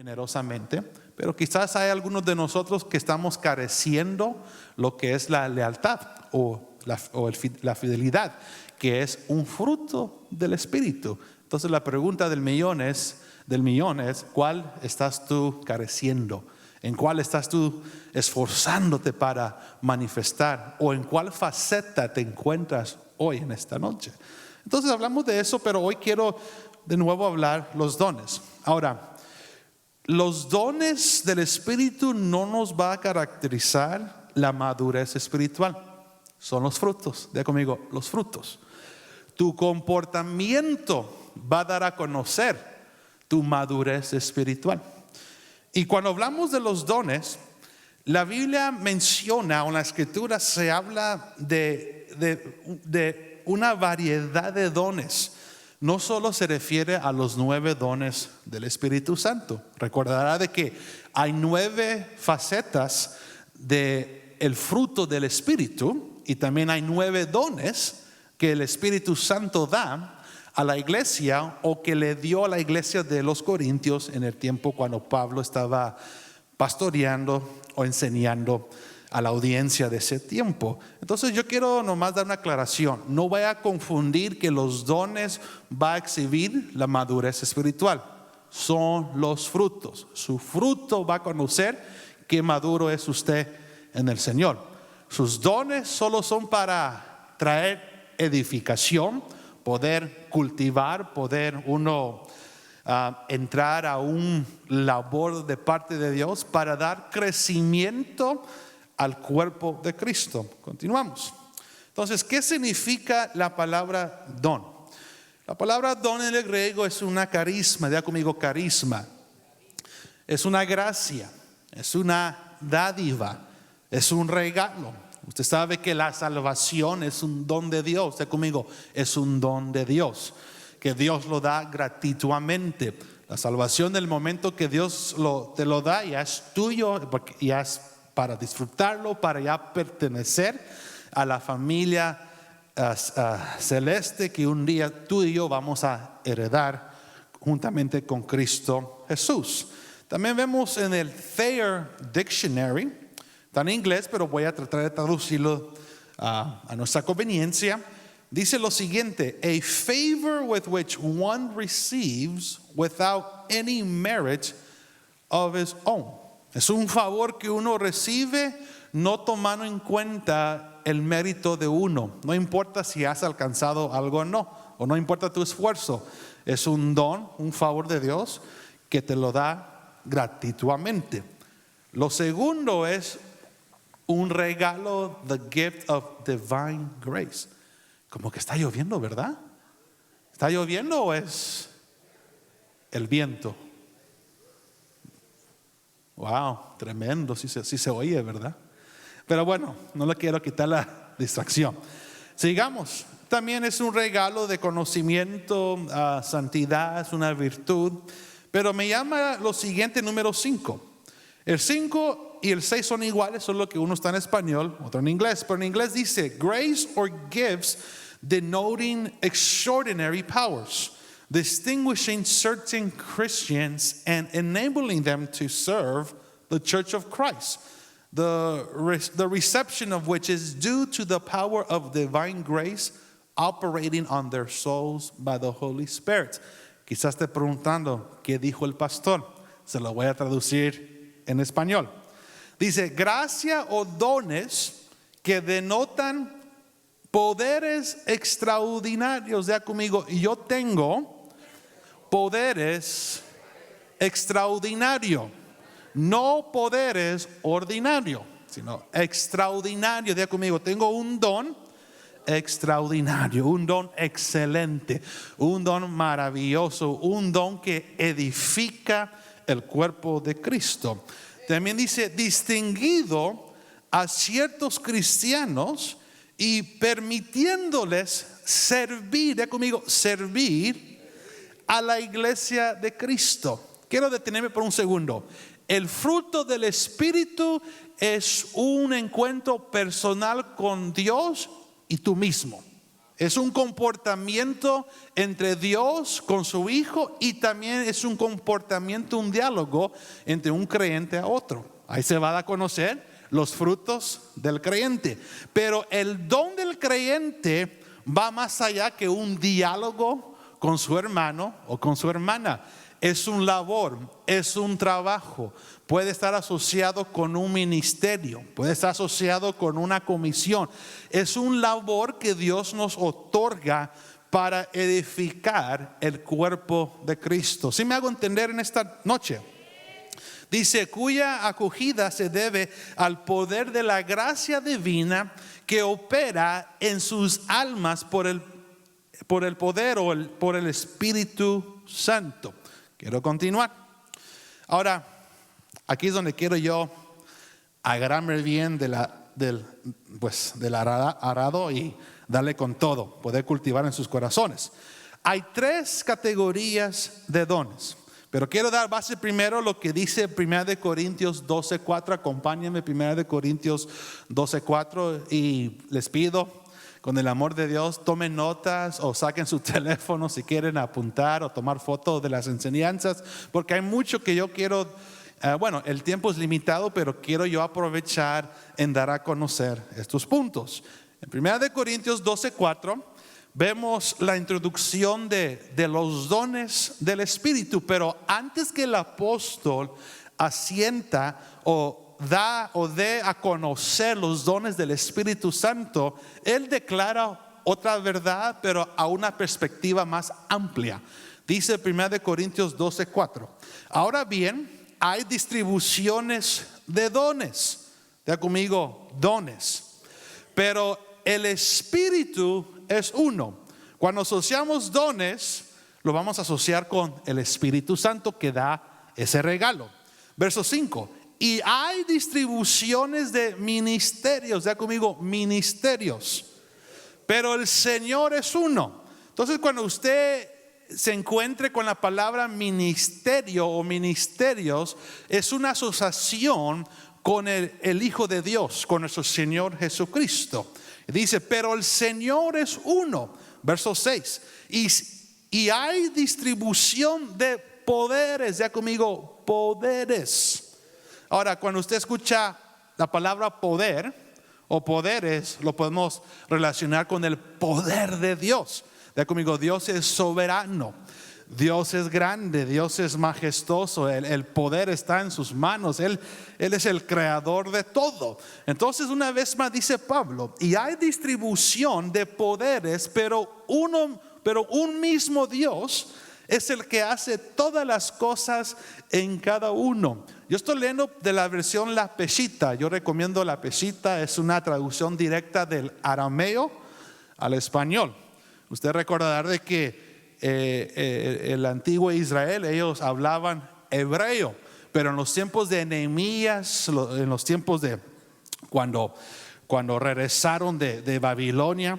generosamente, pero quizás hay algunos de nosotros que estamos careciendo lo que es la lealtad o la fidelidad, que es un fruto del Espíritu. Entonces la pregunta del millón es, ¿cuál estás tú careciendo? ¿En cuál estás tú esforzándote para manifestar? ¿O en cuál faceta te encuentras hoy en esta noche? Entonces hablamos de eso, pero hoy quiero de nuevo hablar los dones. Ahora, los dones del Espíritu no nos va a caracterizar la madurez espiritual. Son los frutos. Diga conmigo, los frutos. Tu comportamiento va a dar a conocer tu madurez espiritual. Y cuando hablamos de los dones, la Biblia menciona, o en la Escritura se habla de una variedad de dones. No solo se refiere a los 9 dones del Espíritu Santo. Recordará de que hay 9 facetas del fruto del Espíritu, y también hay 9 dones que el Espíritu Santo da a la iglesia, o que le dio a la iglesia de los Corintios en el tiempo cuando Pablo estaba pastoreando o enseñando a la audiencia de ese tiempo. Entonces yo quiero nomás dar una aclaración. No voy a confundir que los dones va a exhibir la madurez espiritual. Son los frutos. Su fruto va a conocer qué maduro es usted en el Señor. Sus dones solo son para traer edificación, poder cultivar, poder uno entrar a un labor de parte de Dios para dar crecimiento al cuerpo de Cristo. Continuamos. Entonces, ¿qué significa la palabra don? La palabra don en el griego es una carisma. Diga conmigo, carisma. Es una gracia, es una dádiva, es un regalo. Usted sabe que la salvación es un don de Dios. Diga conmigo, es un don de Dios, que Dios lo da gratuitamente. La salvación, del momento que Dios te lo da, ya es tuyo, ya es para disfrutarlo, para ya pertenecer a la familia celeste que un día tú y yo vamos a heredar juntamente con Cristo Jesús. También vemos en el Thayer Dictionary, está en inglés, pero voy a tratar de traducirlo a nuestra conveniencia. Dice lo siguiente: a favor with which one receives without any merit of his own. Es un favor que uno recibe no tomando en cuenta el mérito de uno. No importa si has alcanzado algo o no importa tu esfuerzo. Es un don, un favor de Dios que te lo da gratuitamente. Lo segundo es un regalo, the gift of divine grace. Como que está lloviendo, ¿verdad? ¿Está lloviendo o es el viento? Wow, tremendo, sí se oye, ¿verdad? Pero bueno, no le quiero quitar la distracción. Sigamos. También es un regalo de conocimiento, santidad, es una virtud. Pero me llama lo siguiente, número 5. El 5 y el 6 son iguales, solo que uno está en español, otro en inglés. Pero en inglés dice grace or gifts denoting extraordinary powers, distinguishing certain Christians and enabling them to serve the church of Christ, the reception of which is due to the power of divine grace operating on their souls by the Holy Spirit. Quizás esté preguntando, ¿qué dijo el pastor? Se lo voy a traducir en español. Dice, gracia o dones que denotan poderes extraordinarios. Ya conmigo, yo tengo poderes extraordinarios, no poderes ordinarios, sino extraordinarios. Ya conmigo, tengo un don extraordinario, un don excelente, un don maravilloso, un don que edifica el cuerpo de Cristo. También dice distinguido a ciertos cristianos y permitiéndoles servir, ya conmigo, servir a la iglesia de Cristo. Quiero detenerme por un segundo. El fruto del Espíritu es un encuentro personal con Dios y tú mismo. Es un comportamiento entre Dios con su Hijo y también es un comportamiento, un diálogo entre un creyente a otro. Ahí se va a conocer los frutos del creyente. Pero el don del creyente va más allá que un diálogo con su hermano o con su hermana. Es un labor, es un trabajo. Puede estar asociado con un ministerio, puede estar asociado con una comisión. Es un labor que Dios nos otorga para edificar el cuerpo de Cristo. ¿Sí me hago entender en esta noche? Dice, cuya acogida se debe al poder de la gracia divina que opera en sus almas por el poder o por el Espíritu Santo. Quiero continuar. Ahora, aquí es donde quiero yo agarrarme bien del arado y darle con todo, poder cultivar en sus corazones. Hay 3 categorías de dones, pero quiero dar base primero lo que dice 1 Corintios 12:4. Acompáñenme 1 Corintios 12:4 y les pido, con el amor de Dios, tomen notas o saquen su teléfono si quieren apuntar o tomar fotos de las enseñanzas, porque hay mucho que yo quiero. El tiempo es limitado, pero quiero yo aprovechar en dar a conocer estos puntos. En 1 Corintios 12:4 vemos la introducción de los dones del Espíritu, pero antes que el apóstol asienta o dé a conocer los dones del Espíritu Santo, él declara otra verdad, pero a una perspectiva más amplia. Dice 1 Corintios 12:4: ahora bien, hay distribuciones de dones. Diga conmigo, dones. Pero el Espíritu es uno. Cuando asociamos dones, lo vamos a asociar con el Espíritu Santo que da ese regalo. Verso 5: y hay distribuciones de ministerios. Diga conmigo, ministerios. Pero el Señor es uno. Entonces, cuando usted se encuentre con la palabra ministerio o ministerios, es una asociación con el Hijo de Dios, con nuestro Señor Jesucristo. Dice, pero el Señor es uno. Verso 6: y hay distribución de poderes. Ya conmigo, poderes. Ahora, cuando usted escucha la palabra poder o poderes, lo podemos relacionar con el poder de Dios. Ya conmigo, Dios es soberano, Dios es grande, Dios es majestuoso, el poder está en sus manos, Él es el creador de todo. Entonces, una vez más dice Pablo, y hay distribución de poderes, pero un mismo Dios es el que hace todas las cosas en cada uno. Yo estoy leyendo de la versión La Peshitta. Yo recomiendo La Peshitta, es una traducción directa del arameo al español. Usted recordará de que el antiguo Israel, ellos hablaban hebreo, pero en los tiempos de Nehemías, en los tiempos de cuando regresaron de Babilonia,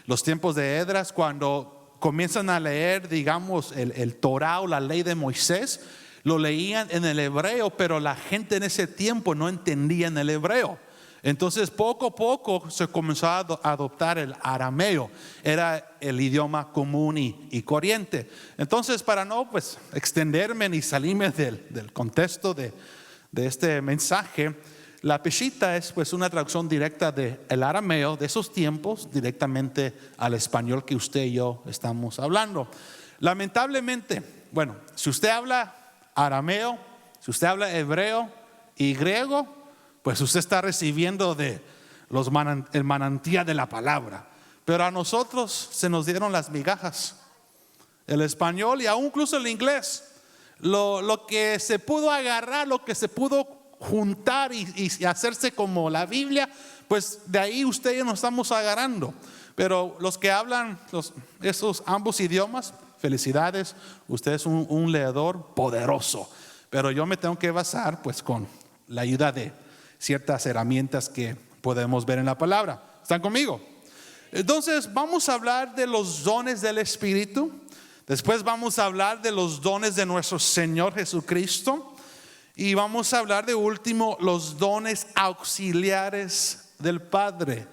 los tiempos de Esdras, cuando comienzan a leer, digamos, el Torá o la ley de Moisés, lo leían en el hebreo, pero la gente en ese tiempo no entendía en el hebreo. Entonces, poco a poco se comenzó a adoptar el arameo. Era el idioma común y corriente. Entonces, para no extenderme ni salirme del contexto de este mensaje, La Peshitta es una traducción directa del arameo de esos tiempos directamente al español que usted y yo estamos hablando. Lamentablemente, si usted habla arameo, si usted habla hebreo y griego, pues usted está recibiendo de el manantial de la palabra. Pero a nosotros se nos dieron las migajas, el español y aún incluso el inglés. Lo que se pudo agarrar, lo que se pudo juntar y hacerse como la Biblia, pues de ahí usted y yo nos estamos agarrando. Pero los que hablan esos ambos idiomas, felicidades, usted es un leedor poderoso. Pero yo me tengo que basar con la ayuda de ciertas herramientas que podemos ver en la palabra. ¿Están conmigo? Entonces vamos a hablar de los dones del Espíritu. Después vamos a hablar de los dones de nuestro Señor Jesucristo. Y vamos a hablar de último los dones auxiliares del Padre.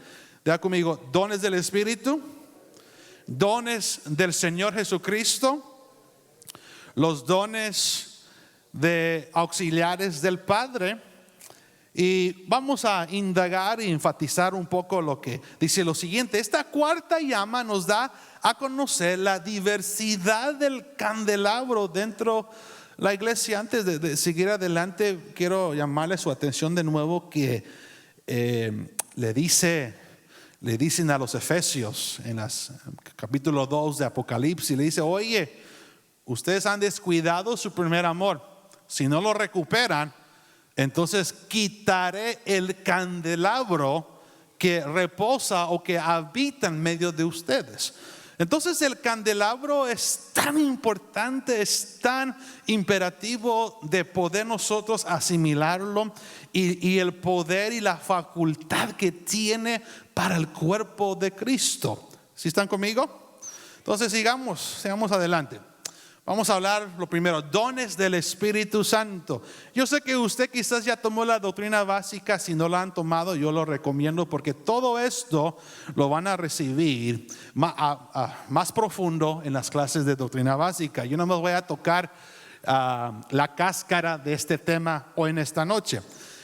Diga conmigo, dones del Espíritu, dones del Señor Jesucristo, los dones de auxiliares del Padre. Y vamos a indagar e enfatizar un poco lo que dice lo siguiente. Esta cuarta llama nos da a conocer la diversidad del candelabro dentro de la iglesia. Antes de seguir adelante, quiero llamarle su atención de nuevo que le dicen a los efesios en capítulo 2 de Apocalipsis, le dice: oye, ustedes han descuidado su primer amor. Si no lo recuperan, entonces quitaré el candelabro que reposa o que habita en medio de ustedes. Entonces el candelabro es tan importante, es tan imperativo de poder nosotros asimilarlo, y el poder y la facultad que tiene para el cuerpo de Cristo. ¿Sí están conmigo? Entonces sigamos adelante. Vamos a hablar lo primero, dones del Espíritu Santo. Yo sé que usted quizás ya tomó la doctrina básica. Si no la han tomado, yo lo recomiendo, porque todo esto lo van a recibir más profundo en las clases de doctrina básica. Yo no me voy a tocar la cáscara de este tema hoy en esta noche.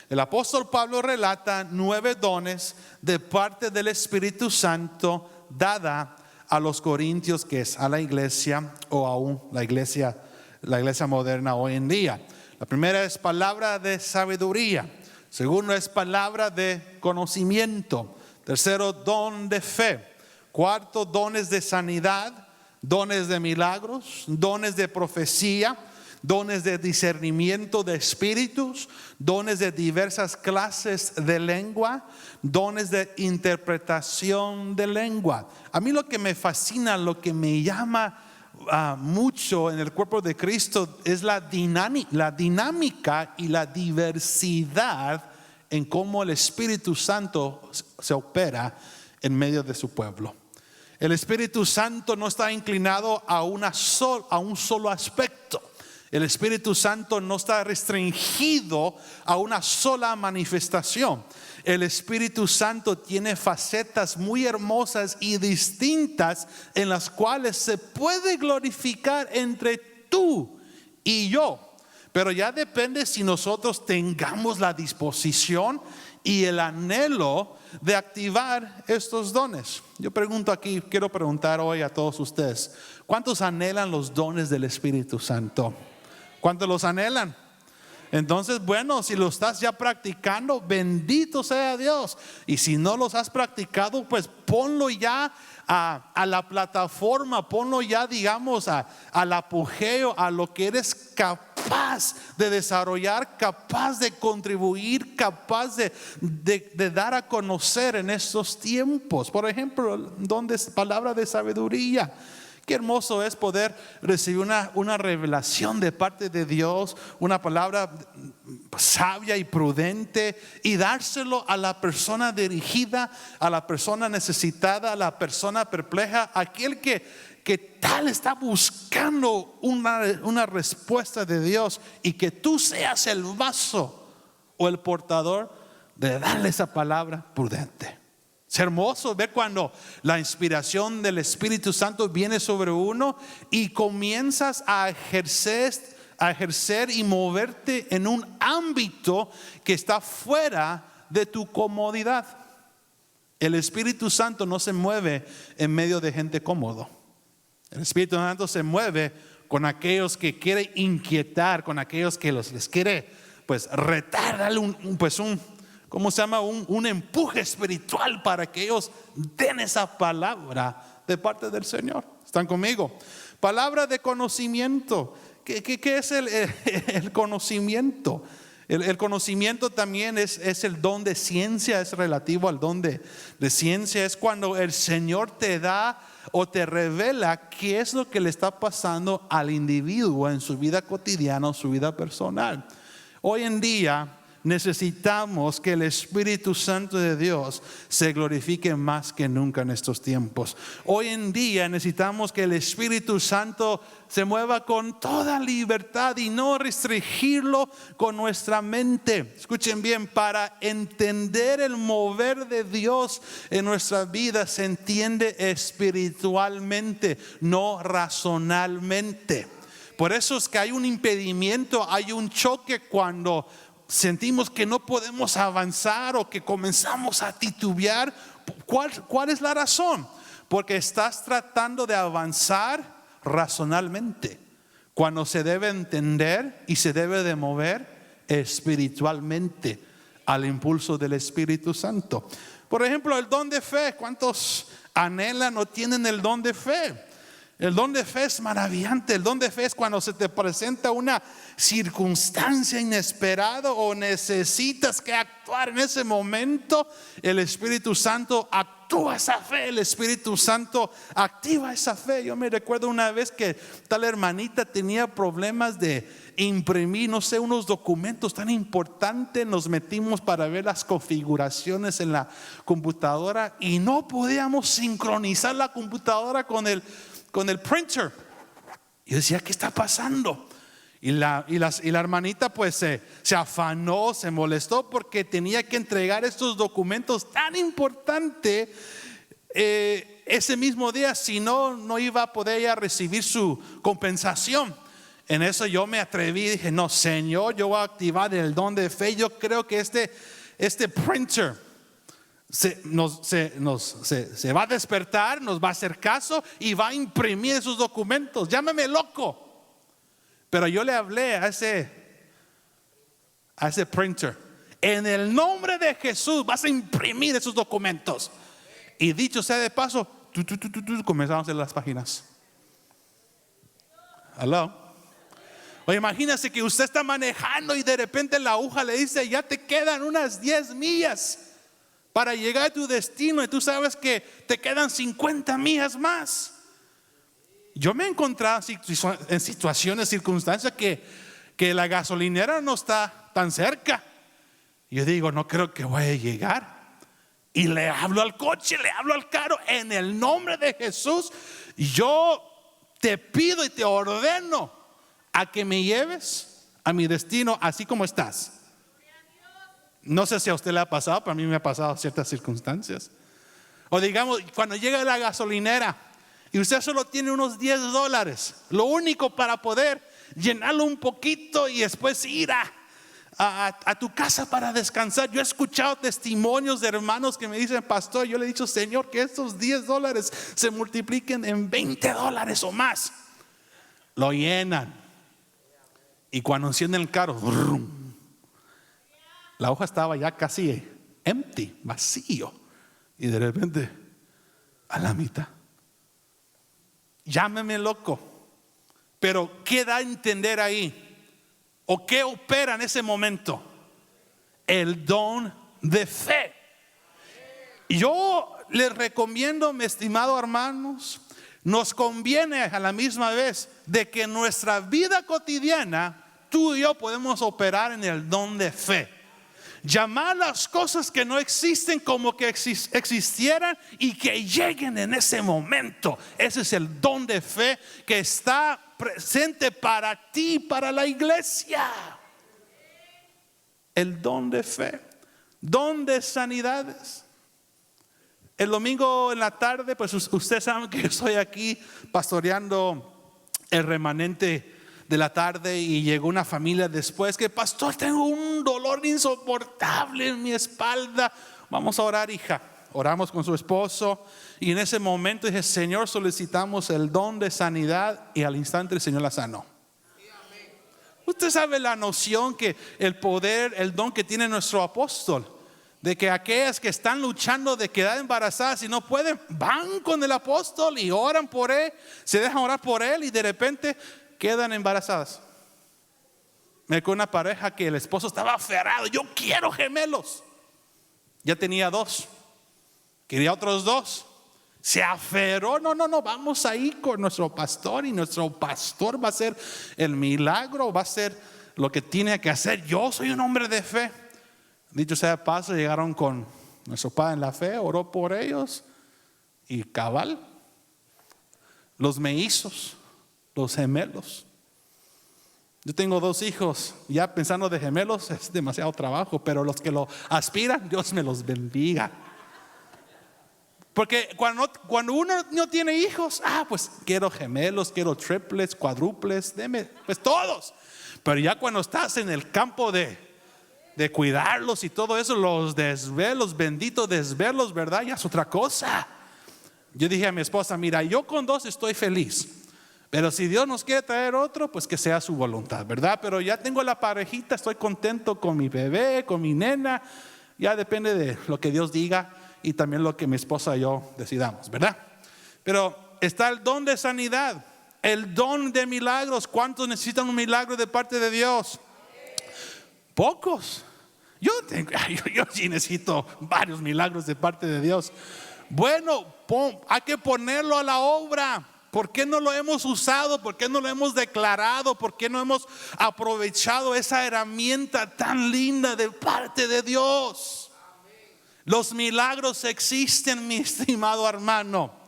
El apóstol Pablo relata 9 dones de parte del Espíritu Santo dada a los corintios, que es a la iglesia, o aún la iglesia moderna hoy en día. La primera es palabra de sabiduría. Segundo es palabra de conocimiento. Tercero, don de fe. Cuarto, dones de sanidad, dones de milagros, dones de profecía, dones de discernimiento de espíritus, dones de diversas clases de lengua, dones de interpretación de lengua. A mí lo que me fascina, lo que me llama mucho en el cuerpo de Cristo es la dinámica y la diversidad en cómo el Espíritu Santo se opera en medio de su pueblo. El Espíritu Santo no está inclinado a un solo aspecto. El Espíritu Santo no está restringido a una sola manifestación. El Espíritu Santo tiene facetas muy hermosas y distintas en las cuales se puede glorificar entre tú y yo. Pero ya depende si nosotros tengamos la disposición y el anhelo de activar estos dones. Yo pregunto aquí, quiero preguntar hoy a todos ustedes: ¿cuántos anhelan los dones del Espíritu Santo? ¿Cuántos los anhelan? Entonces, bueno, si lo estás ya practicando, bendito sea Dios. Y si no los has practicado, pues ponlo ya a la plataforma, ponlo ya, digamos, al apogeo, a lo que eres capaz de desarrollar, capaz de contribuir, capaz de dar a conocer en estos tiempos. Por ejemplo, donde es palabra de sabiduría. Qué hermoso es poder recibir una revelación de parte de Dios, una palabra sabia y prudente, y dárselo a la persona dirigida, a la persona necesitada, a la persona perpleja, aquel que tal está buscando una respuesta de Dios, y que tú seas el vaso o el portador de darle esa palabra prudente. Es hermoso ver cuando la inspiración del Espíritu Santo viene sobre uno y comienzas a ejercer y moverte en un ámbito que está fuera de tu comodidad. El Espíritu Santo no se mueve en medio de gente cómodo. El Espíritu Santo se mueve con aquellos que quiere inquietar, con aquellos que les quiere pues retar, darle ¿cómo se llama? Un empuje espiritual para que ellos den esa palabra de parte del Señor. ¿Están conmigo? Palabra de conocimiento. ¿Qué es el conocimiento? El conocimiento también es el don de ciencia, es relativo al don de ciencia. Es cuando el Señor te da o te revela qué es lo que le está pasando al individuo en su vida cotidiana o su vida personal. Hoy en día necesitamos que el Espíritu Santo de Dios se glorifique más que nunca en estos tiempos. Hoy en día necesitamos que el Espíritu Santo se mueva con toda libertad y no restringirlo con nuestra mente. Escuchen bien, para entender el mover de Dios en nuestra vida se entiende espiritualmente, no razonalmente. Por eso es que hay un impedimento, hay un choque cuando sentimos que no podemos avanzar o que comenzamos a titubear. ¿Cuál es la razón? Porque estás tratando de avanzar razonalmente, cuando se debe entender y se debe de mover espiritualmente al impulso del Espíritu Santo. Por ejemplo, el don de fe. ¿Cuántos anhelan o tienen el don de fe? El don de fe es maravillante. El don de fe es cuando se te presenta una circunstancia inesperada o necesitas que actuar en ese momento. El Espíritu Santo actúa esa fe, el Espíritu Santo activa esa fe. Yo me recuerdo una vez que tal hermanita tenía problemas de imprimir, no sé, unos documentos tan importantes. Nos metimos para ver las configuraciones en la computadora y no podíamos sincronizar la computadora con el printer. Yo decía, ¿qué está pasando? Y la hermanita pues se afanó, se molestó porque tenía que entregar estos documentos tan importantes ese mismo día. Si no, no iba a poder ella recibir su compensación. En eso yo me atreví y dije, no, Señor, yo voy a activar el don de fe. Yo creo que este printer se va a despertar, nos va a hacer caso y va a imprimir esos documentos. Llámame loco, pero yo le hablé a ese printer: en el nombre de Jesús vas a imprimir esos documentos. Y dicho sea de paso, comenzamos a hacer las páginas. Hello. O imagínese que usted está manejando y de repente la aguja le dice, ya te quedan unas 10 millas para llegar a tu destino, y tú sabes que te quedan 50 millas más. Yo me he encontrado en situaciones, circunstancias que la gasolinera no está tan cerca. Yo digo, no creo que voy a llegar. Y le hablo al coche, le hablo al carro: en el nombre de Jesús, yo te pido y te ordeno a que me lleves a mi destino así como estás. No sé si a usted le ha pasado, pero a mí me ha pasado ciertas circunstancias. O digamos, cuando llega a la gasolinera y usted solo tiene unos $10, lo único para poder llenarlo un poquito y después ir a tu casa para descansar. Yo he escuchado testimonios de hermanos que me dicen, pastor, yo le he dicho, Señor, que estos $10 se multipliquen en $20 o más. Lo llenan, y cuando encienden el carro, la hoja estaba ya casi empty, vacío, y de repente a la mitad. Llámeme loco, pero ¿qué da a entender ahí? ¿O qué opera en ese momento? El don de fe. Yo les recomiendo, mis estimados hermanos, nos conviene a la misma vez de que en nuestra vida cotidiana tú y yo podemos operar en el don de fe. Llamar las cosas que no existen como que existieran y que lleguen en ese momento. Ese es el don de fe que está presente para ti, para la iglesia. El don de fe, don de sanidades. El domingo en la tarde, pues usted sabe que yo estoy aquí pastoreando el remanente de la tarde, y llegó una familia después que, pastor, tengo un dolor insoportable en mi espalda. Vamos a orar, hija. Oramos con su esposo, y en ese momento dije, Señor, solicitamos el don de sanidad, y al instante el Señor la sanó. Usted sabe la noción que el poder, el don que tiene nuestro apóstol, de que aquellas que están luchando de quedar embarazadas y no pueden, van con el apóstol y oran por él, se dejan orar por él, y de repente quedan embarazadas. Me con una pareja que el esposo estaba aferrado, yo quiero gemelos. Ya tenía 2, quería otros 2. Se aferró, no, vamos a ir con nuestro pastor, y nuestro pastor va a hacer el milagro, va a hacer lo que tiene que hacer. Yo soy un hombre de fe. Dicho sea de paso, llegaron con nuestro padre en la fe, oró por ellos y cabal, los mellizos, los gemelos. Yo tengo 2 hijos, ya pensando de gemelos es demasiado trabajo, pero los que lo aspiran, Dios me los bendiga. Porque cuando uno no tiene hijos, pues quiero gemelos, quiero triplets, cuádruples, deme, pues todos. Pero ya cuando estás en el campo de cuidarlos y todo eso, los desvelos, benditos desvelos, ¿verdad? Ya es otra cosa. Yo dije a mi esposa, mira, yo con 2 estoy feliz. Pero si Dios nos quiere traer otro, pues que sea su voluntad, ¿verdad? Pero ya tengo la parejita, estoy contento con mi bebé, con mi nena. Ya depende de lo que Dios diga y también lo que mi esposa y yo decidamos, ¿verdad? Pero está el don de sanidad, el don de milagros. ¿Cuántos necesitan un milagro de parte de Dios? Pocos. Yo sí necesito varios milagros de parte de Dios. Bueno, hay que ponerlo a la obra. ¿Por qué no lo hemos usado? ¿Por qué no lo hemos declarado? ¿Por qué no hemos aprovechado esa herramienta tan linda de parte de Dios? Los milagros existen, mi estimado hermano.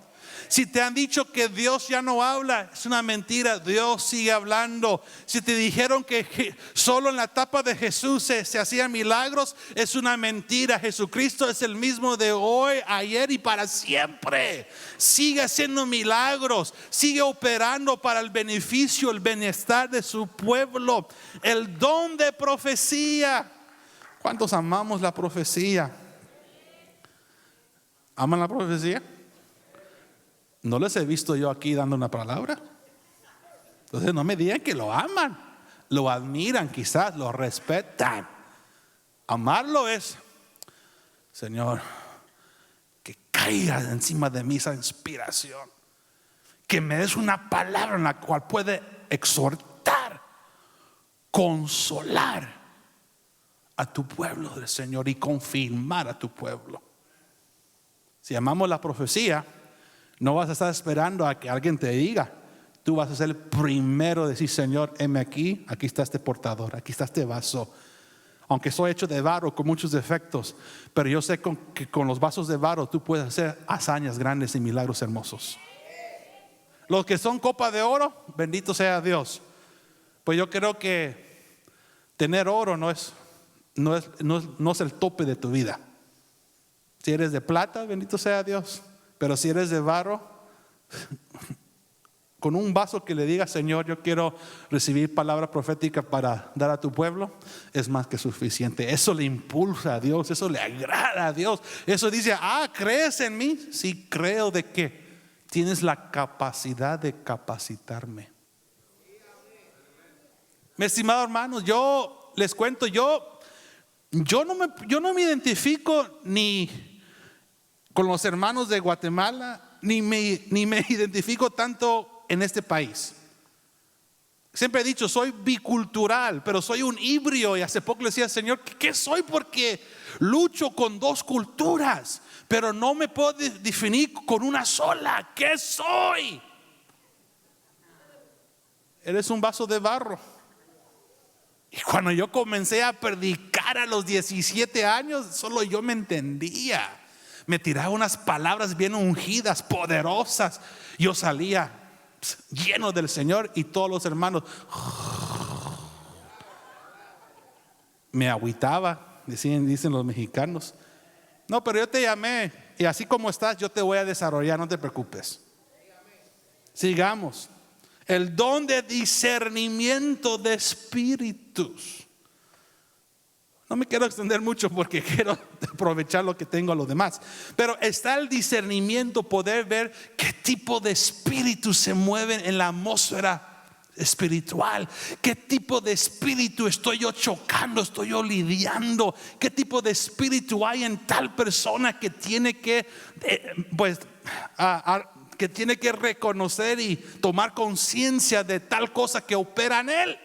Si te han dicho que Dios ya no habla, es una mentira. Dios sigue hablando. Si te dijeron que solo en la etapa de Jesús se hacían milagros, es una mentira. Jesucristo es el mismo de hoy, ayer y para siempre. Sigue haciendo milagros, sigue operando para el beneficio, el bienestar de su pueblo. El don de profecía. ¿Cuántos amamos la profecía? ¿Aman la profecía? No les he visto yo aquí dando una palabra. Entonces no me digan que lo aman. Lo admiran quizás, lo respetan. Amarlo es, Señor, que caiga encima de mí esa inspiración. Que me des una palabra en la cual puede exhortar, consolar a tu pueblo del Señor y confirmar a tu pueblo. Si amamos la profecía, no vas a estar esperando a que alguien te diga. Tú vas a ser el primero a decir, Señor, heme aquí, aquí está este portador, aquí está este vaso. Aunque soy hecho de barro con muchos defectos, pero yo sé que con los vasos de barro tú puedes hacer hazañas grandes y milagros hermosos. Los que son copa de oro, bendito sea Dios. Pues yo creo que tener oro no es el tope de tu vida. Si eres de plata, bendito sea Dios. Pero si eres de barro, con un vaso que le diga, Señor, yo quiero recibir palabra profética para dar a tu pueblo, es más que suficiente. Eso le impulsa a Dios, eso le agrada a Dios. Eso dice, ¿crees en mí? Sí, creo. ¿De qué? Tienes la capacidad de capacitarme. Mi estimado hermano, yo les cuento, yo no me identifico ni con los hermanos de Guatemala, ni me identifico tanto en este país. Siempre he dicho, soy bicultural, pero soy un híbrido. Y hace poco le decía al Señor, ¿qué soy? Porque lucho con 2 culturas, pero no me puedo definir con una sola. ¿Qué soy? Eres un vaso de barro. Y cuando yo comencé a predicar a los 17 años, solo yo me entendía. Me tiraba unas palabras bien ungidas, poderosas. Yo salía lleno del Señor y todos los hermanos me agüitaba, dicen los mexicanos. No, pero yo te llamé y así como estás, yo te voy a desarrollar, no te preocupes. Sigamos. El don de discernimiento de espíritus. No me quiero extender mucho porque quiero aprovechar lo que tengo a los demás. Pero está el discernimiento, poder ver qué tipo de espíritus se mueven en la atmósfera espiritual. ¿Qué tipo de espíritu estoy yo chocando, estoy yo lidiando? ¿Qué tipo de espíritu hay en tal persona que tiene que que tiene que reconocer y tomar conciencia de tal cosa que opera en él?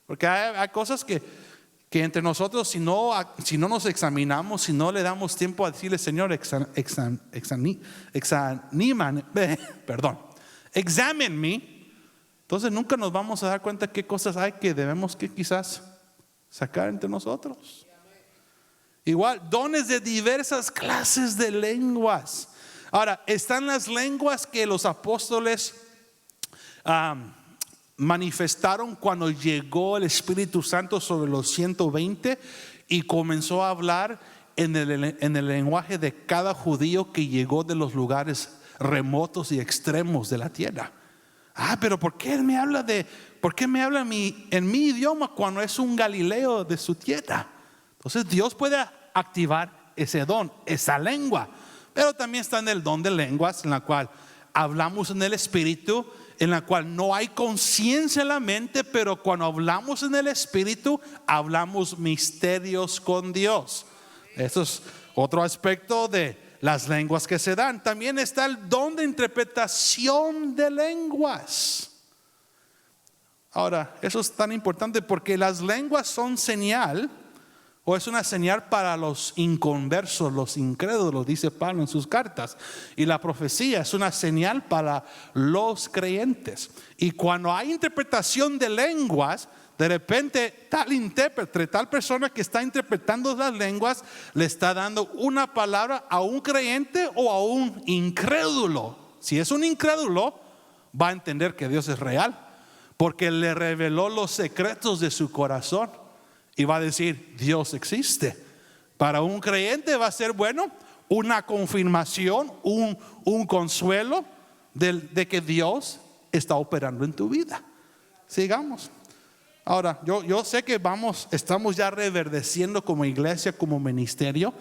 Porque hay cosas que entre nosotros, si no nos examinamos, si no le damos tiempo a decirle, Señor, examine me, entonces nunca nos vamos a dar cuenta qué cosas hay que debemos que quizás sacar entre nosotros. Igual, dones de diversas clases de lenguas. Ahora, están las lenguas que los apóstoles manifestaron cuando llegó el Espíritu Santo sobre los 120 y comenzó a hablar en el lenguaje de cada judío que llegó de los lugares remotos y extremos de la tierra. Pero ¿por qué me habla en mi idioma cuando es un Galileo de su tierra? Entonces Dios puede activar ese don, esa lengua. Pero también está en el don de lenguas, en la cual hablamos en el Espíritu, en la cual no hay conciencia en la mente, pero cuando hablamos en el Espíritu, hablamos misterios con Dios. Eso es otro aspecto de las lenguas que se dan. También está el don de interpretación de lenguas. Ahora, eso es tan importante porque las lenguas son señal, o es una señal para los inconversos, los incrédulos, dice Pablo en sus cartas. Y la profecía es una señal para los creyentes. Y cuando hay interpretación de lenguas, de repente tal intérprete, tal persona que está interpretando las lenguas, le está dando una palabra a un creyente o a un incrédulo. Si es un incrédulo, va a entender que Dios es real, porque le reveló los secretos de su corazón. Y va a decir, Dios existe. Para un creyente va a ser una confirmación, un consuelo de que Dios está operando en tu vida. Sigamos. Ahora, yo sé que estamos ya reverdeciendo como iglesia, como ministerio.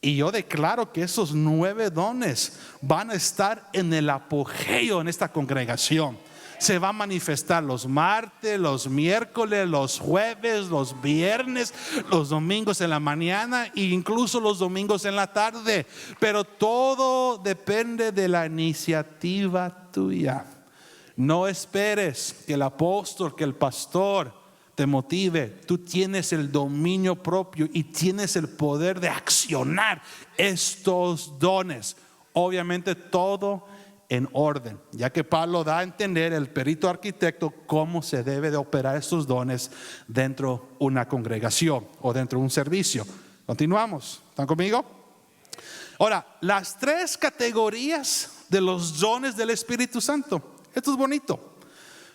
Y yo declaro que esos 9 dones van a estar en el apogeo en esta congregación. Se va a manifestar los martes, los miércoles, los jueves, los viernes, los domingos en la mañana e incluso los domingos en la tarde. Pero todo depende de la iniciativa tuya. No esperes que el apóstol, que el pastor te motive. Tú tienes el dominio propio y tienes el poder de accionar estos dones. Obviamente todo en orden, ya que Pablo da a entender, el perito arquitecto, cómo se debe de operar estos dones dentro de una congregación o dentro de un servicio. Continuamos, ¿están conmigo? Ahora, las 3 categorías de los dones del Espíritu Santo. Esto es bonito,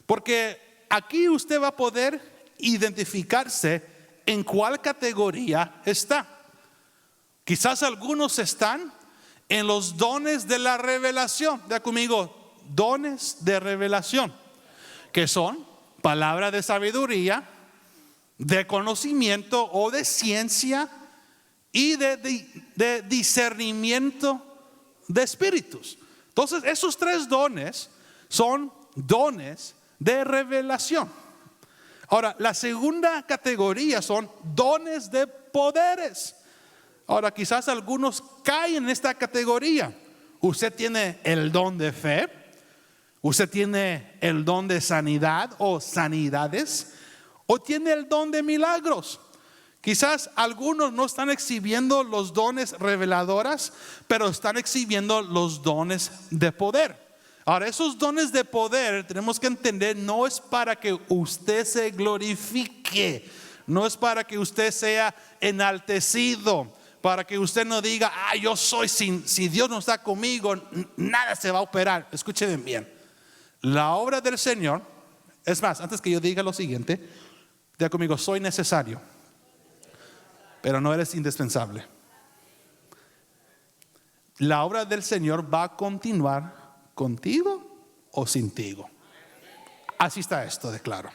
porque aquí usted va a poder identificarse en cuál categoría está. Quizás algunos están en los dones de la revelación. Vea conmigo, dones de revelación, que son palabra de sabiduría, de conocimiento o de ciencia y de discernimiento de espíritus. Entonces esos 3 dones son dones de revelación. Ahora, la segunda categoría son dones de poderes. Ahora, quizás algunos caen en esta categoría. Usted tiene el don de fe, usted tiene el don de sanidad o sanidades, o tiene el don de milagros. Quizás algunos no están exhibiendo los dones reveladoras, pero están exhibiendo los dones de poder. Ahora, esos dones de poder tenemos que entender, no es para que usted se glorifique, no es para que usted sea enaltecido, para que usted no diga, yo soy, si Dios no está conmigo, nada se va a operar. Escúcheme bien, la obra del Señor, es más, antes que yo diga lo siguiente, diga conmigo, soy necesario, pero no eres indispensable. La obra del Señor va a continuar contigo o sintigo. Así está esto de claro.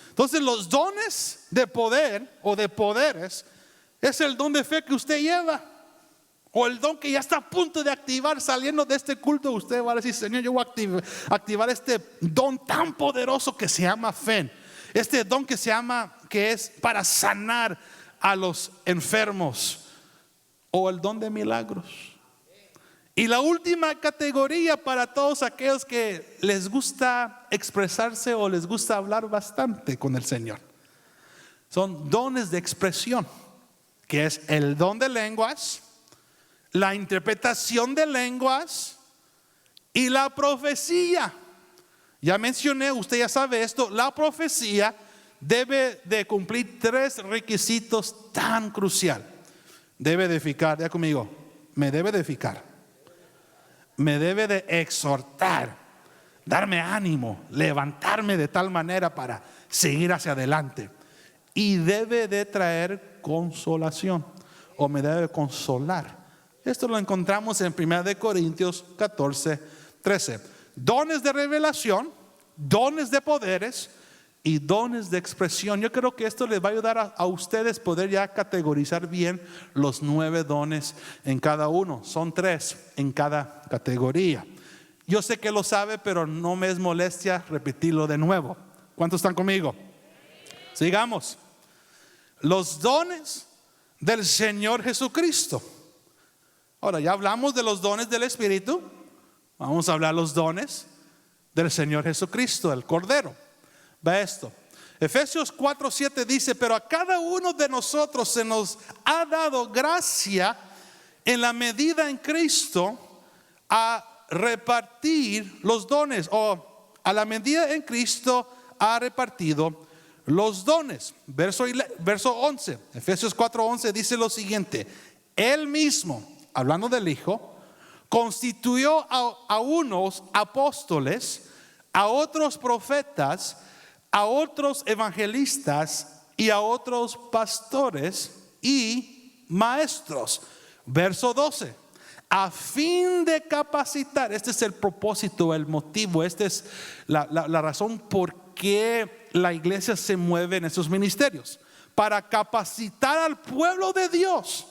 Entonces los dones de poder o de poderes es el don de fe que usted lleva, o el don que ya está a punto de activar. Saliendo de este culto, usted va a decir, Señor, yo voy a activar este don tan poderoso que se llama fe. Este don que es para sanar a los enfermos, o el don de milagros. Y la última categoría para todos aquellos que les gusta expresarse o les gusta hablar bastante con el Señor, son dones de expresión, que es el don de lenguas, la interpretación de lenguas y la profecía. Ya mencioné, usted ya sabe esto, la profecía debe de cumplir 3 requisitos tan crucial. debe edificar, ya conmigo, me debe edificar, me debe de exhortar, darme ánimo, levantarme de tal manera para seguir hacia adelante, y debe de traer consolación, o me debe consolar. Esto lo encontramos en 1 Corintios 14:13. Dones de revelación, dones de poderes y dones de expresión. Yo creo que esto les va a ayudar a ustedes poder ya categorizar bien los 9 dones en cada uno. Son 3 en cada categoría. Yo sé que lo sabe, pero no me es molestia repetirlo de nuevo. ¿Cuántos están conmigo? Sigamos. Los dones del Señor Jesucristo. Ahora ya hablamos de los dones del Espíritu. Vamos a hablar los dones del Señor Jesucristo, el Cordero. Ve esto. Efesios 4:7 dice: pero a cada uno de nosotros se nos ha dado gracia en la medida en Cristo a repartir los dones, o a la medida en Cristo ha repartido los dones. Verso 11, Efesios 4:11 dice lo siguiente: Él mismo, hablando del Hijo, constituyó a unos apóstoles, a otros profetas, a otros evangelistas y a otros pastores y maestros. Verso 12: a fin de capacitar. Este es el propósito, el motivo. Esta es la razón por qué la iglesia se mueve en esos ministerios: para capacitar al pueblo de Dios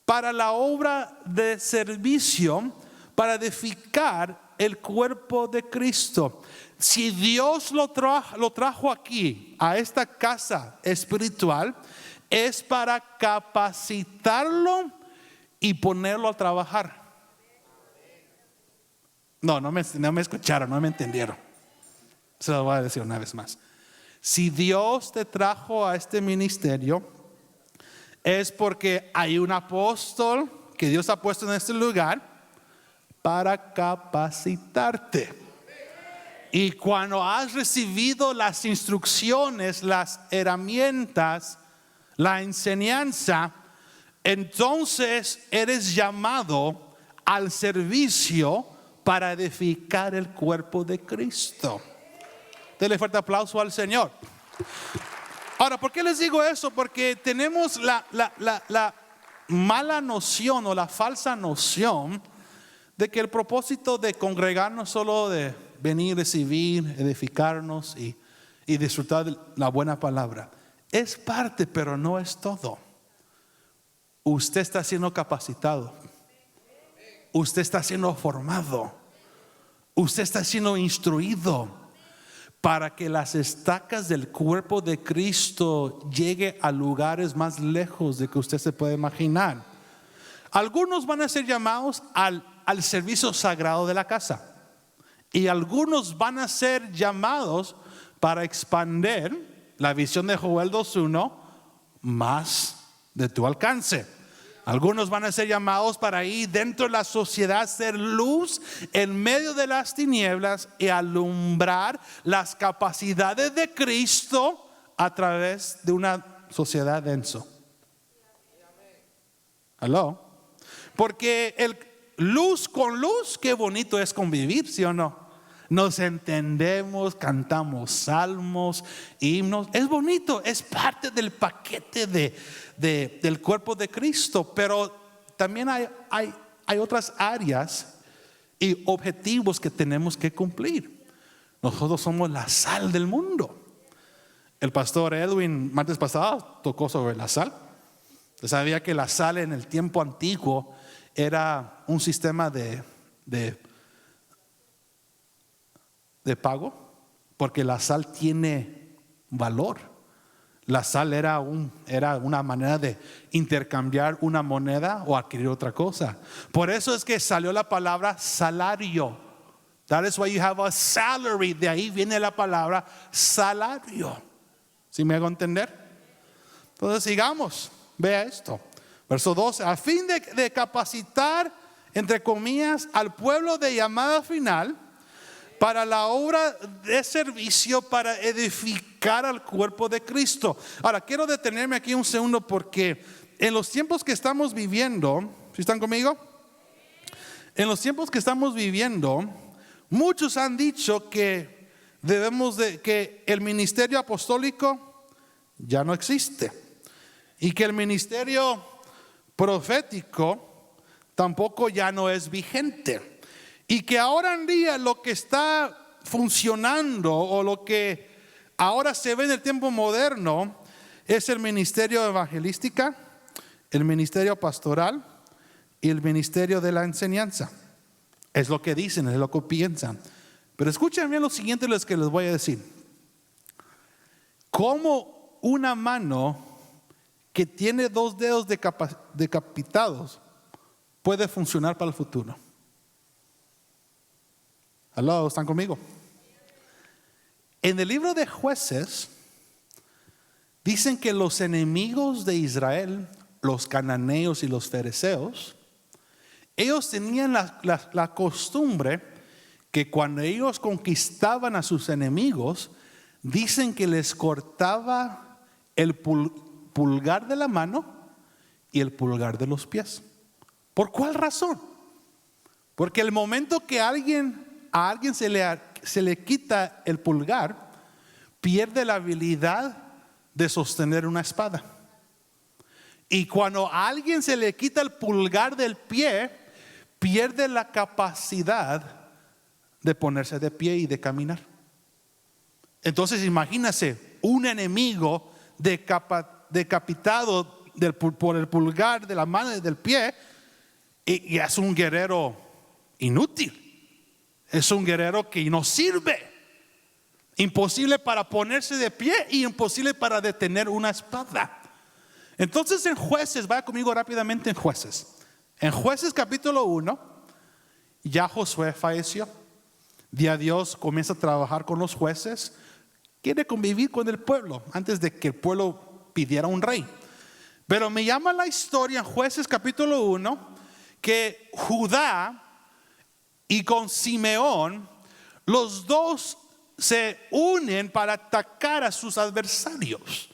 para la obra de servicio, para edificar el cuerpo de Cristo. Si Dios lo trajo aquí a esta casa espiritual, es para capacitarlo y ponerlo a trabajar. No me escucharon, no me entendieron. Se lo voy a decir una vez más. Si Dios te trajo a este ministerio, es porque hay un apóstol que Dios ha puesto en este lugar para capacitarte. Y cuando has recibido las instrucciones, las herramientas, la enseñanza, entonces eres llamado al servicio para edificar el cuerpo de Cristo. Dele fuerte aplauso al Señor. Ahora, ¿por qué les digo eso? Porque tenemos la mala noción o la falsa noción de que el propósito de congregarnos solo de venir, recibir, edificarnos y disfrutar de la buena palabra es parte, pero no es todo. Usted está siendo capacitado, usted está siendo formado, usted está siendo instruido para que las estacas del cuerpo de Cristo llegue a lugares más lejos de que usted se puede imaginar. Algunos van a ser llamados al servicio sagrado de la casa, y algunos van a ser llamados para expandir la visión de Joel 2:1 más de tu alcance. Algunos van a ser llamados para ir dentro de la sociedad, ser luz en medio de las tinieblas y alumbrar las capacidades de Cristo a través de una sociedad denso. ¿Aló? Porque luz con luz, qué bonito es convivir, ¿sí o no? Nos entendemos, cantamos salmos, himnos. Es bonito, es parte del paquete del cuerpo de Cristo. Pero también hay otras áreas y objetivos que tenemos que cumplir. Nosotros somos la sal del mundo. El pastor Edwin martes pasado tocó sobre la sal. ¿Usted sabía que la sal en el tiempo antiguo era un sistema de pago? Porque la sal tiene valor. La sal era una manera de intercambiar una moneda o adquirir otra cosa. Por eso es que salió la palabra salario. That is why you have a salary. De ahí viene la palabra salario. ¿Sí me hago entender? Entonces sigamos. Vea esto. Verso 12. A fin de capacitar, entre comillas, al pueblo de llamada final para la obra de servicio, para edificar al cuerpo de Cristo. Ahora quiero detenerme aquí un segundo, porque en los tiempos que estamos viviendo, ¿sí están conmigo? En los tiempos que estamos viviendo, muchos han dicho que que el ministerio apostólico ya no existe y que el ministerio profético tampoco ya no es vigente, y que ahora en día lo que está funcionando o lo que ahora se ve en el tiempo moderno es el ministerio evangelística, el ministerio pastoral y el ministerio de la enseñanza. Es lo que dicen, es lo que piensan. Pero escuchen bien lo siguiente que les voy a decir. Como una mano que tiene 2 dedos decapitados puede funcionar para el futuro. ¿Aló? ¿Están conmigo? En el libro de Jueces dicen que los enemigos de Israel, los cananeos y los fereceos, ellos tenían la costumbre que cuando ellos conquistaban a sus enemigos, dicen que les cortaba el pulgar de la mano y el pulgar de los pies. ¿Por cuál razón? Porque el momento que a alguien se le quita el pulgar, pierde la habilidad de sostener una espada. Y cuando a alguien se le quita el pulgar del pie, pierde la capacidad de ponerse de pie y de caminar. Entonces imagínese un enemigo decapitado por el pulgar de la mano y del pie, y es un guerrero inútil. Es un guerrero que no sirve. Imposible para ponerse de pie y imposible para detener una espada. Entonces en Jueces, vaya conmigo rápidamente en Jueces. En Jueces capítulo 1, ya Josué falleció. Ya Dios comienza a trabajar con los jueces. Quiere convivir con el pueblo antes de que el pueblo pidiera un rey. Pero me llama la historia en Jueces capítulo 1 que Judá y con Simeón, los dos se unen para atacar a sus adversarios.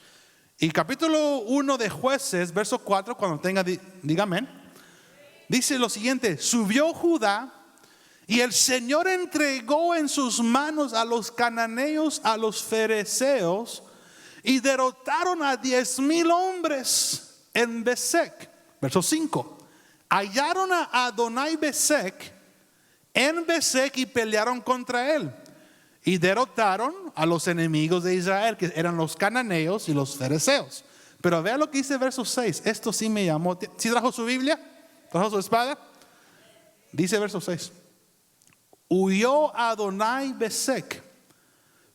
Y capítulo 1 de Jueces, verso 4, cuando tenga, diga amén. Dice lo siguiente: subió Judá y el Señor entregó en sus manos a los cananeos, a los fereceos, y derrotaron a 10,000 hombres en Besec. Verso 5. Hallaron a Adonai Besec en Besec y pelearon contra él. Y derrotaron a los enemigos de Israel, que eran los cananeos y los fereceos. Pero vea lo que dice verso 6. Esto sí me llamó. ¿Sí trajo su Biblia? ¿Trajo su espada? Dice verso 6. Huyó Adonai Besec,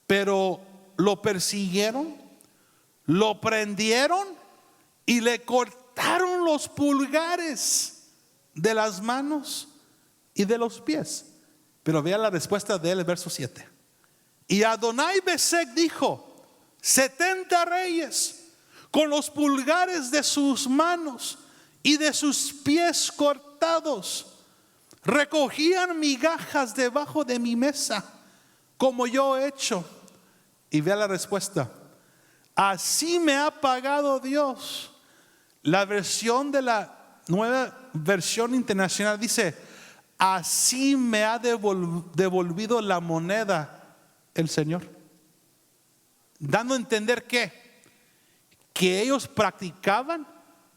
pero lo persiguieron, lo prendieron y le cortaron los pulgares de las manos y de los pies. Pero vea la respuesta de él, el verso 7. Y Adonai Besec dijo: 70 reyes con los pulgares de sus manos y de sus pies cortados recogían migajas debajo de mi mesa, como yo he hecho. Y vea la respuesta: así me ha pagado Dios. La versión de la Nueva Versión Internacional dice: así me ha devolvido la moneda el Señor. Dando a entender que ellos practicaban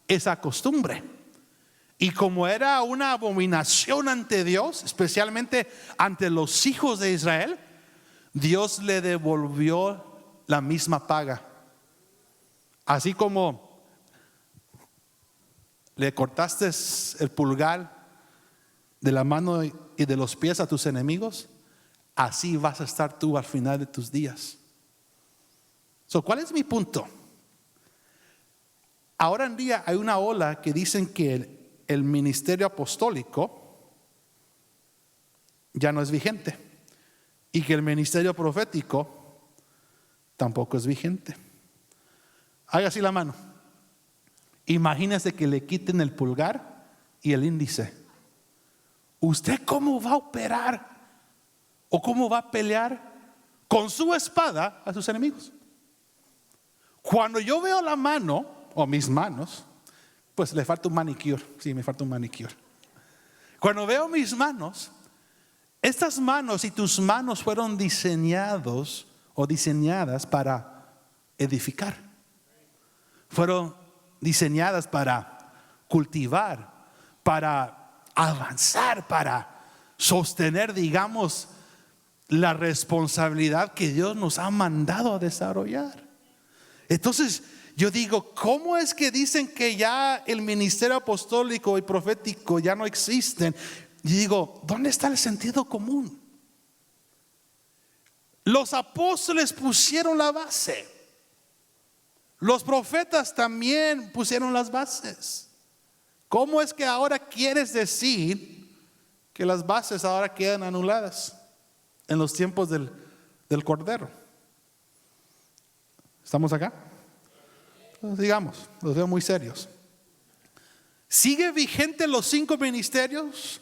esa costumbre. Y como era una abominación ante Dios, especialmente ante los hijos de Israel, Dios le devolvió la misma paga. Así como le cortaste el pulgar de la mano y de los pies a tus enemigos, así vas a estar tú al final de tus días. ¿Cuál es mi punto? Ahora en día hay una ola que dicen que el ministerio apostólico ya no es vigente y que el ministerio profético tampoco es vigente. Haga así la mano. Imagínese que le quiten el pulgar y el índice. ¿Usted cómo va a operar o cómo va a pelear con su espada a sus enemigos? Cuando yo veo la mano o mis manos, Pues le falta un manicure. Sí, me falta un manicure. Cuando veo mis manos, estas manos y tus manos fueron diseñados o diseñadas para edificar. Fueron diseñadas para cultivar, para avanzar, para sostener, digamos, la responsabilidad que Dios nos ha mandado a desarrollar. Entonces yo digo, ¿cómo es que dicen que ya el ministerio apostólico y profético ya no existen? Y digo, ¿dónde está el sentido común? Los apóstoles pusieron la base. Los profetas también pusieron las bases. ¿Cómo es que ahora quieres decir que las bases ahora quedan anuladas en los tiempos del Cordero? ¿Estamos acá? Digamos, los veo muy serios. ¿Sigue vigente los 5 ministerios?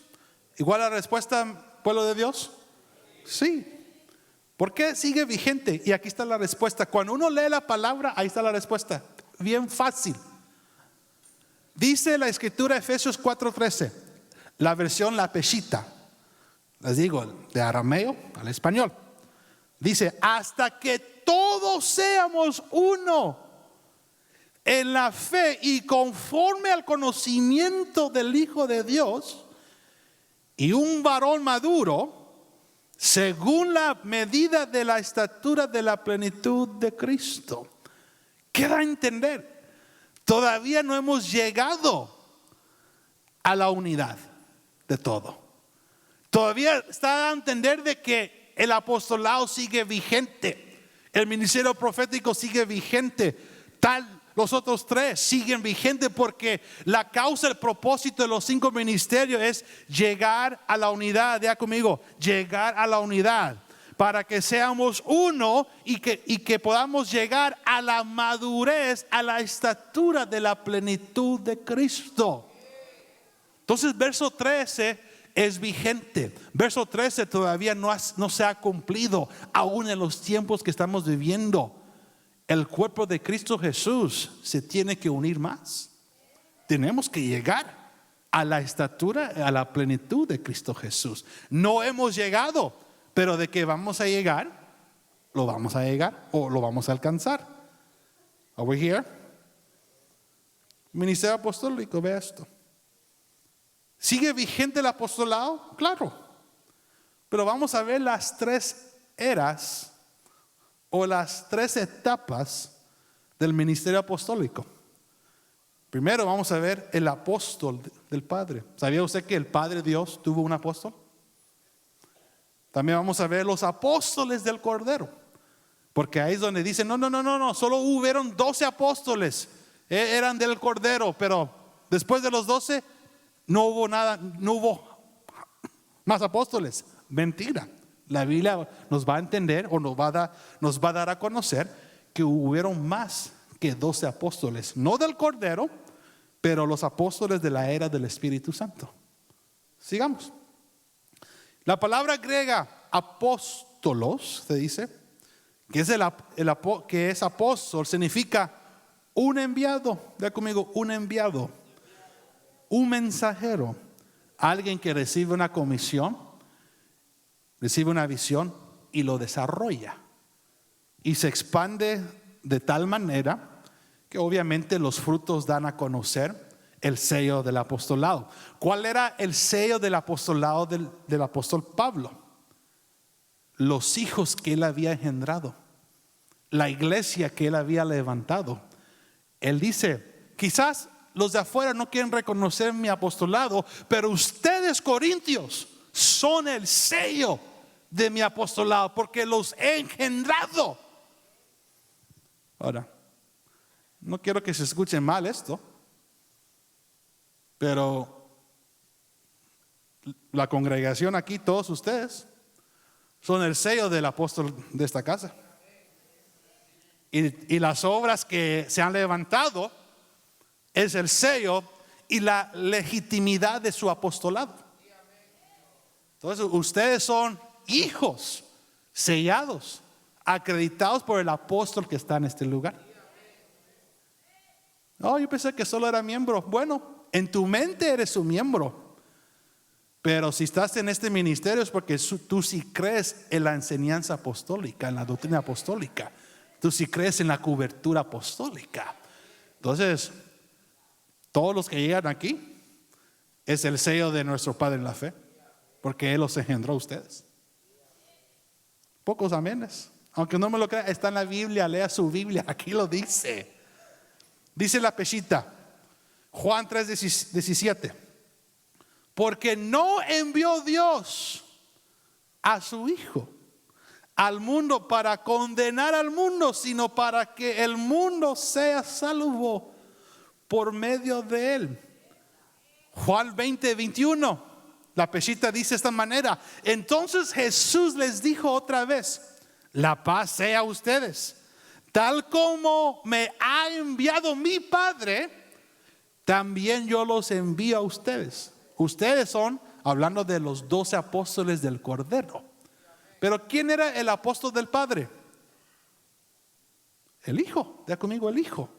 ¿Igual la respuesta, pueblo de Dios? Sí. ¿Por qué sigue vigente? Y aquí está la respuesta. Cuando uno lee la palabra, ahí está la respuesta. Bien fácil. Dice la escritura Efesios 4:13, la versión La Peshita. Les digo, de arameo al español. Dice, hasta que todos seamos uno en la fe y conforme al conocimiento del Hijo de Dios, y un varón maduro, según la medida de la estatura de la plenitud de Cristo. ¿Qué da a entender? Todavía no hemos llegado a la unidad de todo. Todavía está a entender de que el apostolado sigue vigente, el ministerio profético sigue vigente, los otros 3 siguen vigentes, porque la causa, el propósito de los 5 ministerios es llegar a la unidad. Diga conmigo, llegar a la unidad, para que seamos uno y que podamos llegar a la madurez, a la estatura de la plenitud de Cristo. Entonces verso 13 es vigente. Verso 13 todavía no se ha cumplido, aún en los tiempos que estamos viviendo. El cuerpo de Cristo Jesús se tiene que unir más. Tenemos que llegar a la estatura, a la plenitud de Cristo Jesús. No hemos llegado, pero de que vamos a llegar, lo vamos a llegar o lo vamos a alcanzar. Are we here? Ministerio apostólico, ve esto. ¿Sigue vigente el apostolado? Claro. Pero vamos a ver las 3 eras o las 3 etapas del ministerio apostólico. Primero vamos a ver el apóstol del Padre. ¿Sabía usted que el Padre Dios tuvo un apóstol? También vamos a ver los apóstoles del Cordero, porque ahí es donde dicen no, solo hubieron 12 apóstoles, eran del Cordero, pero después de los 12 no hubo nada, no hubo más apóstoles. Mentira. La Biblia nos va a entender o nos va a dar a conocer que hubieron más que 12 apóstoles, no del Cordero, pero los apóstoles de la era del Espíritu Santo. Sigamos. La palabra griega apóstolos, se dice, que es apóstol, significa un enviado. Vea conmigo, un enviado, un mensajero, alguien que recibe una comisión, recibe una visión y lo desarrolla y se expande de tal manera que obviamente los frutos dan a conocer el sello del apostolado. ¿Cuál era el sello del apostolado del apóstol Pablo? Los hijos que él había engendrado, la iglesia que él había levantado. Él dice, quizás los de afuera no quieren reconocer mi apostolado, pero ustedes, corintios, son el sello de mi apostolado, porque los he engendrado. Ahora, no quiero que se escuche mal esto, pero la congregación aquí, todos ustedes, son el sello del apóstol de esta casa. Y las obras que se han levantado es el sello y la legitimidad de su apostolado. Entonces ustedes son hijos sellados, acreditados por el apóstol que está en este lugar. Oh, yo pensé que solo era miembro. Bueno, en tu mente eres un miembro. Pero si estás en este ministerio es porque tú sí crees en la enseñanza apostólica, en la doctrina apostólica. Tú sí crees en la cobertura apostólica. Entonces, todos los que llegan aquí es el sello de nuestro Padre en la fe, porque Él los engendró a ustedes. Pocos amenes. Aunque no me lo crea, está en la Biblia, lea su Biblia, aquí lo dice. Dice la peshita, Juan 3:17, porque no envió Dios a su Hijo al mundo para condenar al mundo, sino para que el mundo sea salvo por medio de Él. Juan 20:21, la peshita dice de esta manera, entonces Jesús les dijo otra vez, la paz sea a ustedes. Tal como me ha enviado mi Padre, también yo los envío a ustedes. Ustedes son, hablando de los 12 apóstoles del Cordero. Pero ¿quién era el apóstol del Padre? El Hijo, ya conmigo el Hijo.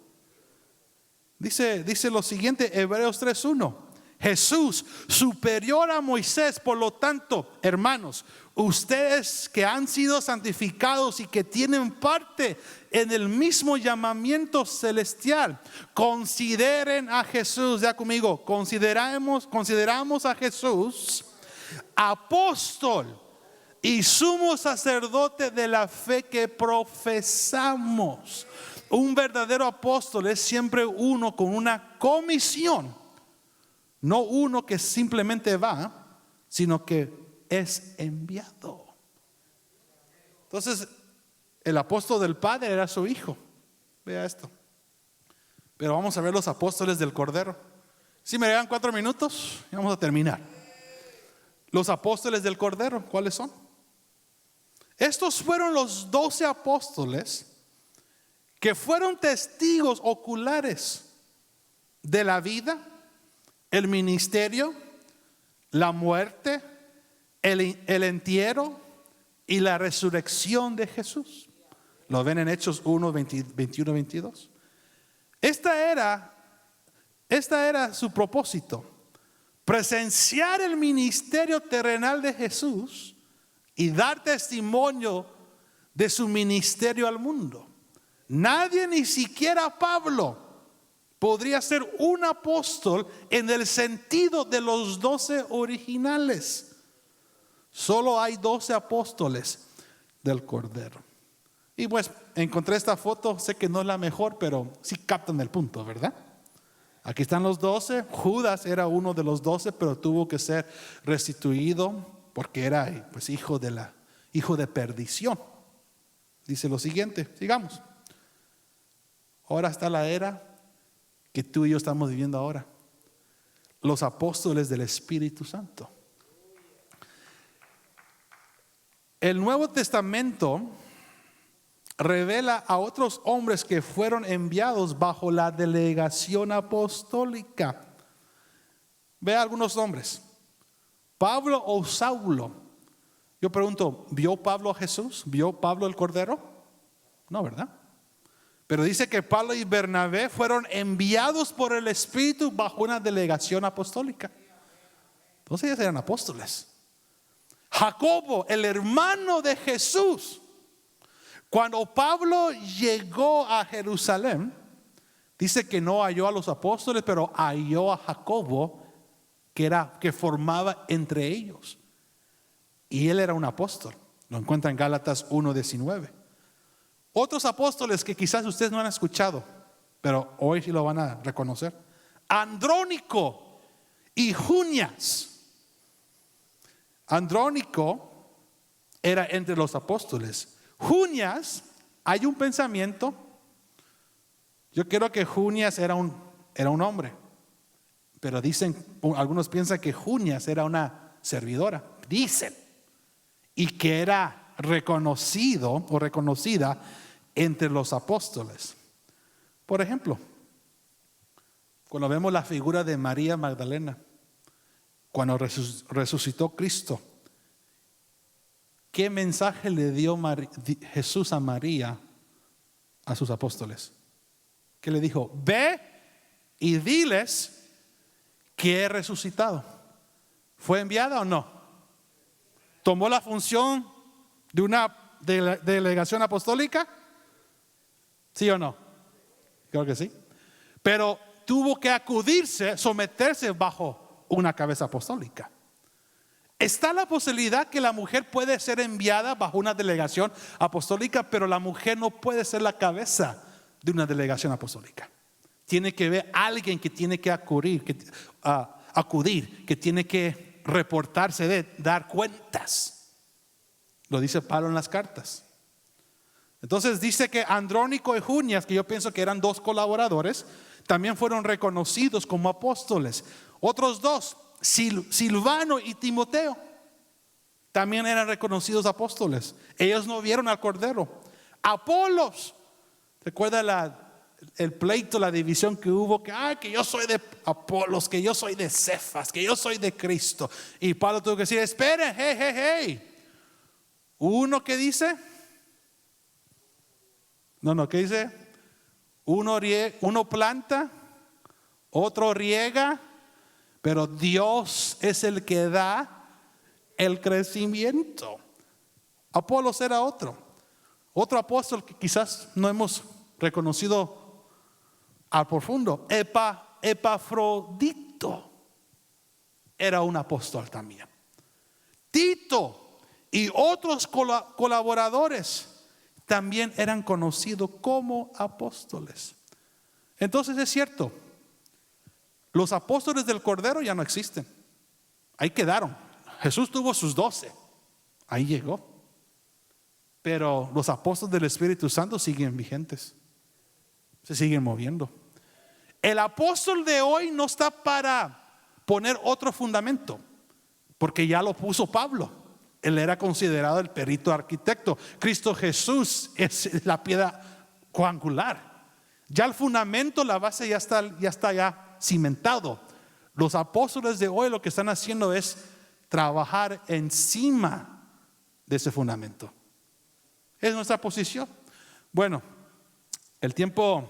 Dice lo siguiente, Hebreos 3:1. Jesús, superior a Moisés, por lo tanto, hermanos, ustedes que han sido santificados y que tienen parte en el mismo llamamiento celestial, consideren a Jesús, ya conmigo, consideramos a Jesús apóstol y sumo sacerdote de la fe que profesamos. Un verdadero apóstol es siempre uno con una comisión. No uno que simplemente va, sino que es enviado. Entonces, el apóstol del Padre era su Hijo. Vea esto. Pero vamos a ver los apóstoles del Cordero. Si me llegan 4 minutos, vamos a terminar. Los apóstoles del Cordero, ¿cuáles son? Estos fueron los 12 apóstoles que fueron testigos oculares de la vida, el ministerio, la muerte, el entierro y la resurrección de Jesús. Lo ven en Hechos 1, 21, 22. Esta era su propósito: presenciar el ministerio terrenal de Jesús y dar testimonio de su ministerio al mundo. Nadie, ni siquiera Pablo, podría ser un apóstol en el sentido de los 12 originales. Solo hay 12 apóstoles del Cordero. Y pues encontré esta foto, sé que no es la mejor, pero sí captan el punto, ¿verdad? Aquí están los 12. Judas era uno de los 12, pero tuvo que ser restituido porque era pues hijo de perdición. Dice lo siguiente, sigamos. Ahora está la era que tú y yo estamos viviendo ahora. Los apóstoles del Espíritu Santo. El Nuevo Testamento revela a otros hombres que fueron enviados bajo la delegación apostólica. Ve algunos nombres: Pablo o Saulo. Yo pregunto, ¿vio Pablo a Jesús? ¿Vio Pablo el Cordero? No, ¿verdad? Pero dice que Pablo y Bernabé fueron enviados por el Espíritu bajo una delegación apostólica. Entonces ellos eran apóstoles. Jacobo, el hermano de Jesús, cuando Pablo llegó a Jerusalén, dice que no halló a los apóstoles, pero halló a Jacobo, que formaba entre ellos. Y él era un apóstol. Lo encuentra en Gálatas 1:19. Otros apóstoles que quizás ustedes no han escuchado, pero hoy sí lo van a reconocer: Andrónico y Junias. Andrónico era entre los apóstoles. Junias, hay un pensamiento. Yo creo que Junias era un hombre, pero algunos piensan que Junias era una servidora. Dicen, y que era reconocido o reconocida entre los apóstoles. Por ejemplo, cuando vemos la figura de María Magdalena, cuando resucitó Cristo, ¿qué mensaje le dio Jesús a María, a sus apóstoles? ¿Qué le dijo? Ve y diles que he resucitado. ¿Fue enviada o no? ¿Tomó la función de una delegación apostólica? ¿Sí o no? Creo que sí. Pero tuvo que acudirse, someterse bajo una cabeza apostólica. Está la posibilidad que la mujer puede ser enviada bajo una delegación apostólica, pero la mujer no puede ser la cabeza de una delegación apostólica. Tiene que haber alguien que tiene que acudir, que tiene que reportarse, dar cuentas. Lo dice Pablo en las cartas. Entonces dice que Andrónico y Junias, que yo pienso que eran 2 colaboradores, también fueron reconocidos como apóstoles. Otros 2, Silvano y Timoteo, también eran reconocidos apóstoles. Ellos no vieron al Cordero. Apolos, recuerda el pleito, la división que hubo, que yo soy de Apolos, que yo soy de Cefas, que yo soy de Cristo. Y Pablo tuvo que decir, esperen, hey. Uno que dice, ¿qué dice? Uno planta, otro riega, pero Dios es el que da el crecimiento. Apolos era otro apóstol que quizás no hemos reconocido al profundo. Epafrodito era un apóstol también. Tito y otros colaboradores también eran conocidos como apóstoles. Entonces es cierto, los apóstoles del Cordero ya no existen. Ahí quedaron. Jesús tuvo sus 12. Ahí llegó. Pero los apóstoles del Espíritu Santo siguen vigentes. Se siguen moviendo. El apóstol de hoy no está para poner otro fundamento, porque ya lo puso Pablo. Él era considerado el perito arquitecto. Cristo Jesús es la piedra coangular. Ya el fundamento, la base ya está cimentado. Los apóstoles de hoy lo que están haciendo es trabajar encima de ese fundamento. Es nuestra posición. Bueno, el tiempo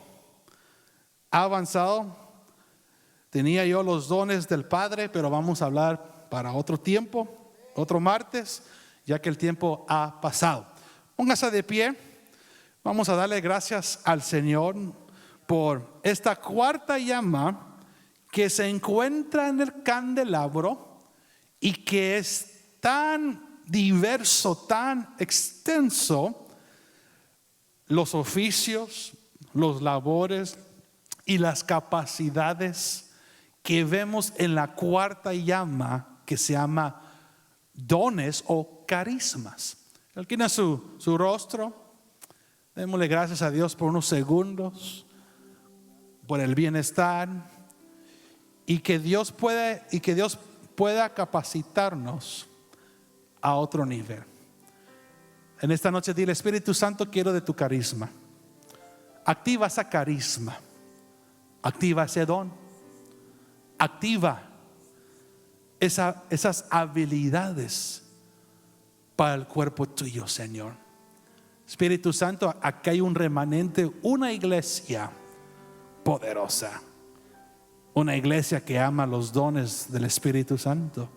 ha avanzado. Tenía yo los dones del Padre, pero vamos a hablar para otro tiempo, otro martes, ya que el tiempo ha pasado. Póngase de pie. Vamos a darle gracias al Señor por esta cuarta llama que se encuentra en el candelabro y que es tan diverso, tan extenso, los oficios, los labores y las capacidades que vemos en la cuarta llama que se llama dones o carismas. Él tiene su rostro. Démosle gracias a Dios por unos segundos, por el bienestar, y que Dios pueda capacitarnos a otro nivel. En esta noche dile: Espíritu Santo, quiero de tu carisma. Activa esa carisma, activa ese don, activa esas habilidades para el cuerpo tuyo, Señor. Espíritu Santo, aquí hay un remanente, una iglesia poderosa, una iglesia que ama los dones del Espíritu Santo.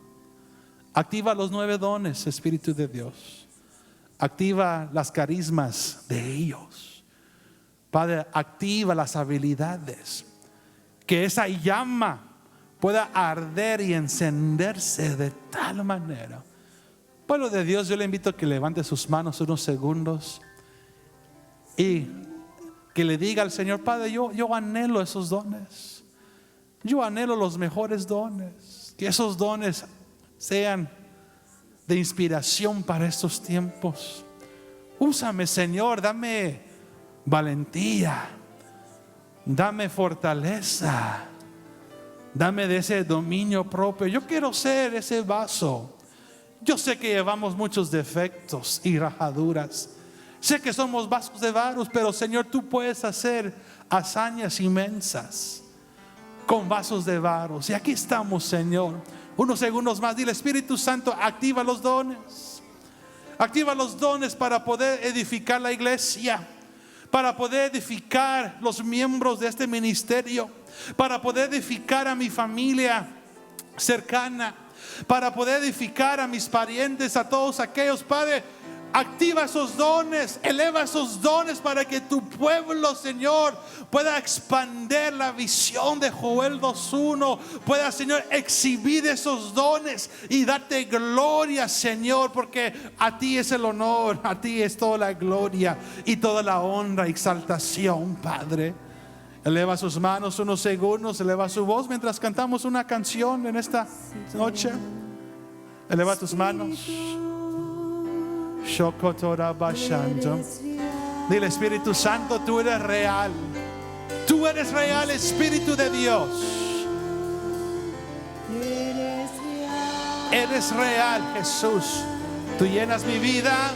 Activa los 9 dones, Espíritu de Dios. Activa las carismas de ellos. Padre, activa las habilidades, que esa llama pueda arder y encenderse de tal manera. Pueblo de Dios, yo le invito a que levante sus manos unos segundos y que le diga al Señor: Padre, yo anhelo esos dones. Yo anhelo los mejores dones. Que esos dones sean de inspiración para estos tiempos. Úsame, Señor, dame valentía, dame fortaleza, dame de ese dominio propio. Yo quiero ser ese vaso. Yo sé que llevamos muchos defectos y rajaduras. Sé que somos vasos de barro, pero Señor, tú puedes hacer hazañas inmensas con vasos de barro. Y aquí estamos, Señor. Unos segundos más, dile: Espíritu Santo, activa los dones. Activa los dones para poder edificar la iglesia, para poder edificar los miembros de este ministerio, para poder edificar a mi familia cercana, para poder edificar a mis parientes, a todos aquellos. Padre, activa esos dones, eleva esos dones para que tu pueblo, Señor, pueda expandir la visión de Joel 2:1, pueda, Señor, exhibir esos dones y darte gloria, Señor, porque a ti es el honor, a ti es toda la gloria y toda la honra y exaltación, Padre. Eleva sus manos unos segundos, eleva su voz mientras cantamos una canción en esta noche. Eleva tus manos. Dile, Espíritu Santo, tú eres real. Tú eres real, Espíritu de Dios. Eres real, Jesús. Tú llenas mi vida,